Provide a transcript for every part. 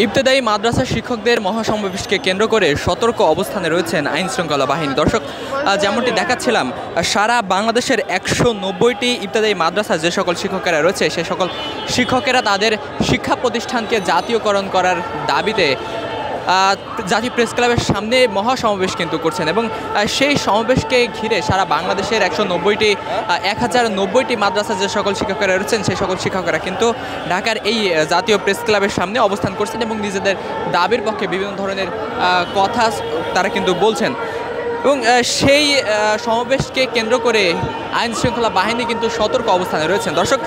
ইবতেদায়ী মাদ্রাসা শিক্ষকদের মহাসমাবেশকে কেন্দ্র করে সতর্ক অবস্থানে রয়েছেন আইন শৃঙ্খলা বাহিনী। দর্শক, যেমনটি দেখাচ্ছিলাম, সারা বাংলাদেশের ১৯০টি ইবতেদায়ী মাদ্রাসা যে সকল শিক্ষকেরা রয়েছে সে সকল শিক্ষকেরা তাদের শিক্ষা প্রতিষ্ঠানকে জাতীয়করণ করার দাবিতে জাতীয় প্রেস ক্লাবের সামনে মহাসমাবেশ কিন্তু করছেন এবং সেই সমাবেশকে ঘিরে সারা বাংলাদেশের ১,০৯০টি মাদ্রাসা যে সকল শিক্ষকেরা রয়েছেন সেই সকল শিক্ষকেরা কিন্তু ঢাকার এই জাতীয় প্রেস ক্লাবের সামনে অবস্থান করছেন এবং নিজেদের দাবির পক্ষে বিভিন্ন ধরনের কথা তারা কিন্তু বলছেন। এবং সেই সমাবেশকে কেন্দ্র করে আইন শৃঙ্খলা বাহিনী কিন্তু সতর্ক অবস্থানে রয়েছেন। দর্শক,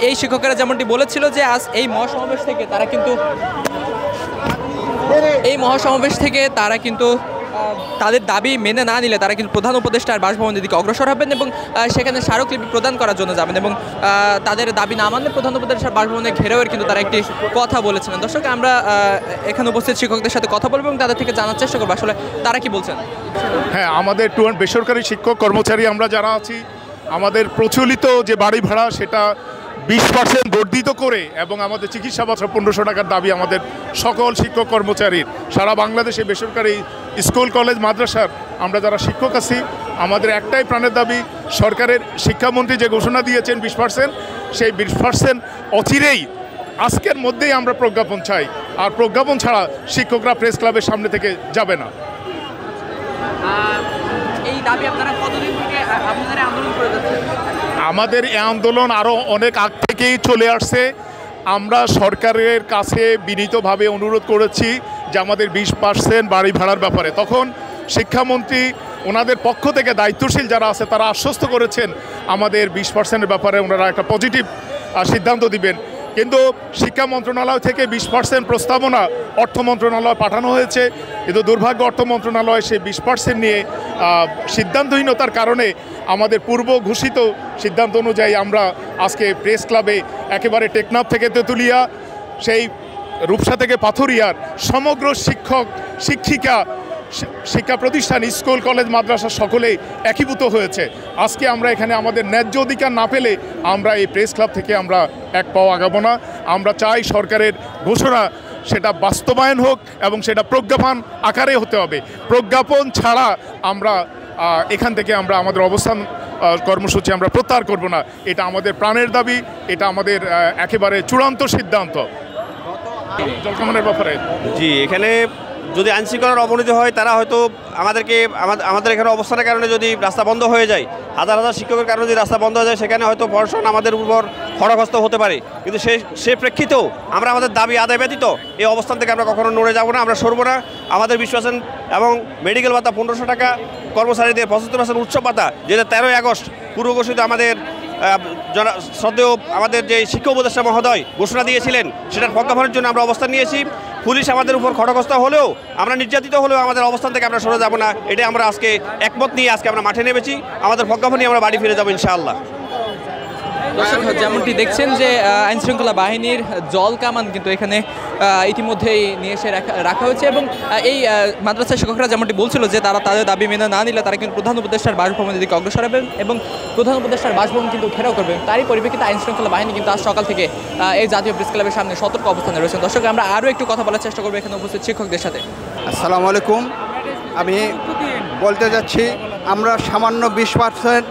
এই শিক্ষকেরা যেমনটি বলেছিল যে আজ এই মহাসমাবেশ থেকে তারা কিন্তু তাদের দাবি মেনে না নিলে তারা কিন্তু প্রধান উপদেষ্টার বাসভবনের দিকে অগ্রসর হবেন এবং সেখানে স্মারকলিপি প্রদান করার জন্য যাবেন এবং তাদের দাবি না মানলে প্রধান উপদেষ্টার বাসভবনে ঘেরাওয়ের কিন্তু তারা একটি কথা বলেছিলেন। দর্শক, আমরা এখানে উপস্থিত শিক্ষকদের সাথে কথা বলবো এবং তাদের থেকে জানার চেষ্টা করবো আসলে তারা কি বলছেন। হ্যাঁ, আমাদের বেসরকারি শিক্ষক কর্মচারী আমরা যারা আছি, আমাদের প্রচলিত যে বাড়ি ভাড়া সেটা 20% বর্ধিত করে এবং আমাদের চিকিৎসা ভাতা 1500 টাকার দাবি আমাদের সকল শিক্ষক কর্মচারীর। সারা বাংলাদেশে বেসরকারি স্কুল কলেজ মাদ্রাসার আমরা যারা শিক্ষক আছি, আমাদের একটাই প্রাণের দাবি, সরকারের শিক্ষামন্ত্রী যে ঘোষণা দিয়েছেন 20%, সেই 20% অচিরেই আজকের মধ্যেই আমরা প্রজ্ঞাপন চাই। আর প্রজ্ঞাপন ছাড়া শিক্ষকরা প্রেস ক্লাবের সামনে থেকে যাবে না। এই দাবি আপনারা কতদিন থেকে আপনারা আন্দোলন করে যাচ্ছেন? আমাদের এই আন্দোলন আরও অনেক আগ থেকেই চলে আসছে। আমরা সরকারের কাছে বিনীতভাবে অনুরোধ করেছি যে আমাদের 20% বাড়ি ভাড়ার ব্যাপারে। তখন শিক্ষামন্ত্রী ওনাদের পক্ষ থেকে দায়িত্বশীল যারা আছে তারা আশ্বস্ত করেছেন আমাদের 20%-এর ব্যাপারে ওনারা একটা পজিটিভ সিদ্ধান্ত দিবেন। কিন্তু শিক্ষা মন্ত্রণালয় থেকে 20% প্রস্তাবনা অর্থ মন্ত্রণালয় পাঠানো হয়েছে, কিন্তু দুর্ভাগ্য অর্থ মন্ত্রণালয় সেই 20% নিয়ে সিদ্ধান্তহীনতার কারণে আমাদের পূর্ব ঘোষিত সিদ্ধান্ত অনুযায়ী আমরা আজকে প্রেস ক্লাবে একেবারে টেকনাফ থেকে তেঁতুলিয়া, সেই রূপসা থেকে পাথুরিয়ার সমগ্র শিক্ষক শিক্ষিকা শিক্ষা প্রতিষ্ঠান স্কুল কলেজ মাদ্রাসা সকলেই একীভূত হয়েছে। আজকে আমরা এখানে আমাদের ন্যায্য অধিকার না পেলে আমরা এই প্রেস ক্লাব থেকে আমরা এক পাও আগাবো না। আমরা চাই সরকারের ঘোষণা সেটা বাস্তবায়ন হোক এবং সেটা প্রজ্ঞাপন আকারে হতে হবে। প্রজ্ঞাপন ছাড়া আমরা এখান থেকে আমরা আমাদের অবস্থান কর্মসূচি আমরা প্রত্যাহার করব না। এটা আমাদের প্রাণের দাবি, এটা আমাদের একেবারে চূড়ান্ত সিদ্ধান্ত। জলকামানের ব্যাপারে জি, এখানে যদি আইনশৃঙ্খলার অবনতি হয় তারা হয়তো আমাদের এখানে অবস্থানের কারণে যদি রাস্তা বন্ধ হয়ে যায়, হাজার হাজার শিক্ষকের কারণে যদি রাস্তা বন্ধ হয়ে যায়, সেখানে হয়তো প্রশাসন আমাদের উপর খড়গহস্ত হতে পারে। কিন্তু সে প্রেক্ষিতেও আমরা আমাদের দাবি আদায় ব্যতীত এই অবস্থান থেকে আমরা কখনো নড়ে যাব না, আমরা সরব না। আমাদের 20% এবং মেডিকেল ভাতা 1500 টাকা, কর্মচারীদের 75% উৎসব ভাতা, যেটা 13ই আগস্ট পূর্ব ঘোষিত আমাদের শ্রদ্ধেয় আমাদের যে শিক্ষা উপদেষ্টা মহোদয় ঘোষণা দিয়েছিলেন, সেটার প্রজ্ঞাপনের জন্য আমরা অবস্থান নিয়েছি। পুলিশ আমাদের উপর খড়গহস্ত হলেও, আমরা নির্যাতিত হলেও আমাদের অবস্থান থেকে আমরা সরে যাব না। এটা আমরা আজকে একমত নিয়ে আজকে আমরা মাঠে নেমেছি। আমাদের প্রজ্ঞাপন নিয়ে আমরা বাড়ি ফিরে যাবো ইনশাআল্লাহ। দর্শক, যেমনটি দেখছেন যে আইন শৃঙ্খলা বাহিনীর জল কামান কিন্তু এখানে ইতিমধ্যেই নিয়ে এসে রাখা হয়েছে এবং এই মাদ্রাসা শিক্ষকরা যেমনটি বলছিল যে তারা তাদের দাবি মেনে না নিলে তারা কিন্তু প্রধান উপদেষ্টার বাসভবনের দিকে অগ্রসর হবেন এবং প্রধান উপদেষ্টার বাসভবন কিন্তু ঘেরাও করবেন। তারই পরিপ্রেক্ষিতে আইন শৃঙ্খলা বাহিনী কিন্তু আজ সকাল থেকে এই জাতীয় প্রেস ক্লাবের সামনে সতর্ক অবস্থানে রয়েছেন। দর্শক, আমরা আরও একটু কথা বলার চেষ্টা করবো এখানে উপস্থিত শিক্ষকদের সাথে। আসসালামু আলাইকুম। আমি বলতে যাচ্ছি, আমরা সামান্য 20%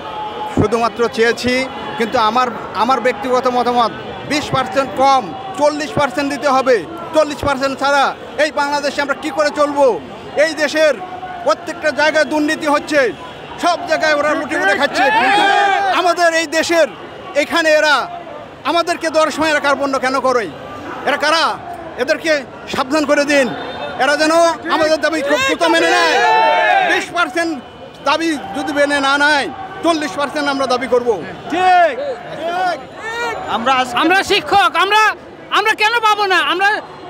শুধুমাত্র চেয়েছি, কিন্তু আমার ব্যক্তিগত মতামত 20% কম, 40% দিতে হবে। 40% ছাড়া এই বাংলাদেশে আমরা কি করে চলবো? এই দেশের প্রত্যেকটা জায়গায় দুর্নীতি হচ্ছে, সব জায়গায় ওরা লুটে লুটে খাচ্ছে। আমাদের এই দেশের এখানে এরা আমাদেরকে দেওয়ার সময় এরা কার্পণ্য কেন করে? এরা কারা? এদেরকে সাবধান করে দিন, এরা যেন আমাদের দাবি খুব মেনে নেয়। 20% দাবি যদি মেনে না নেয়, 40% আমরা দাবি করব। ঠিক, আমরা শিক্ষক, আমরা কেন পাবো না? আমরা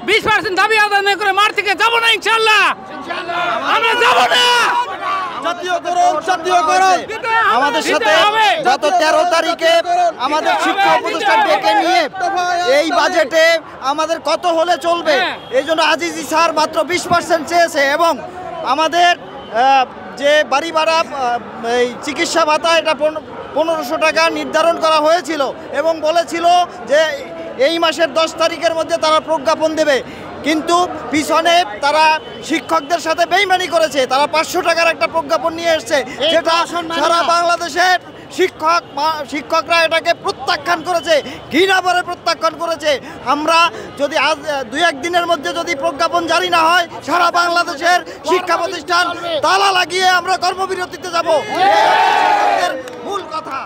20% দাবি আদায় না করে মাঠ থেকে যাবো না ইনশাআল্লাহ। আমরা যাবো না। জাতীয়করণ আমাদের সাথে গত 13 তারিখে আমাদের শিক্ষা প্রতিষ্ঠান ডেকে নিয়ে এই বাজেটে আমাদের কত হলে চলবে, এই জন্য আজিজি স্যার মাত্র 20% চেয়েছে এবং আমাদের যে বাড়ি ভাড়া এই চিকিৎসা ভাতা এটা 1500 টাকা নির্ধারণ করা হয়েছিল এবং বলেছিল যে এই মাসের 10 তারিখের মধ্যে তারা প্রজ্ঞাপন দেবে। কিন্তু পিছনে তারা শিক্ষকদের সাথে বেইমানি করেছে। তারা 500 টাকার একটা প্রজ্ঞাপন নিয়ে এসছে, যেটা সারা বাংলাদেশের শিক্ষকরা এটাকে প্রত্যাখ্যান করেছে, ঘৃণা ভরে প্রত্যাখ্যান করেছে। আমরা যদি আজ 2-1 দিনের মধ্যে যদি প্রজ্ঞাপন জারি না হয়, সারা বাংলাদেশের শিক্ষা প্রতিষ্ঠান তালা লাগিয়ে আমরা কর্মবিরতিতে যাব। মূল কথা।